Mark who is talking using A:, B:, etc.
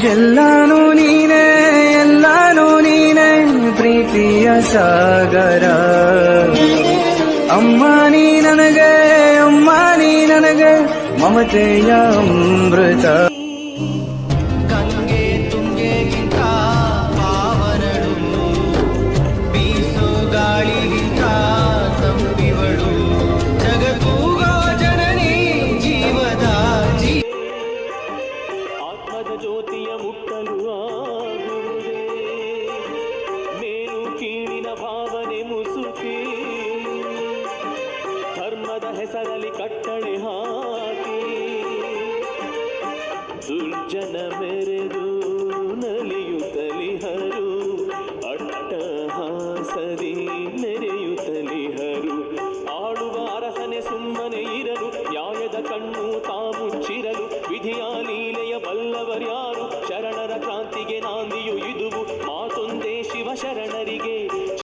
A: ಎಲ್ಲಾನು ನೀನೇ ಎಲ್ಲಾನು ನೀನೇ ಪ್ರೀತಿಯ ಸಾಗರ. ಅಮ್ಮ ನೀ ನನಗೆ ಅಮ್ಮ ನೀ ನನಗೆ ಮಮತೆಯ ಅಮೃತ.
B: ಗಂಗೆ ತುಂಗೆಗಿಂತ ಪಾವನಳು, ಬೀಸು ಗಾಳಿಗಿಂತ ತಂಪಿವಳು, ಜಗತ್ತೂಗ ಜನನಿ ಜೀವದ
C: ಆತ್ಮದ ಜ್ಯೋತಿಯ ಮುಟ್ಟಲು ಆಗುವುದೇ, ಮೇಲು ಕೀಳಿನ ಭಾವನೆ ಮುಸುಕಿ, ಧರ್ಮದ ಹೆಸರಲ್ಲಿ ಕಟ್ಟಳೆ ಹಾಕಿ, ದುರ್ಜನ ಮೆರೆದು ನಲಿಯುತ್ತಲಿಹರು, ಅಟ್ಟಹಾಸದಿ ಮೆರೆಯುತ್ತಲಿಹರು. ಆಳುವ ಅರಸನೆ ಸುಮ್ಮನೆ ಇರಲು, ನ್ಯಾಯದ ಕಣ್ಣು ತಾಮುಚ್ಚಿರಲು, ವಿಧಿಯ ಲೀಲೆಯ ಬಲ್ಲವರ್ಯಾರು? ಶರಣರ ಕ್ರಾಂತಿಗೆ ನಾಂದಿಯು ಇದುವು, ಮಾತೊಂದೇ ಶಿವ ಶರಣರಿಗೆ.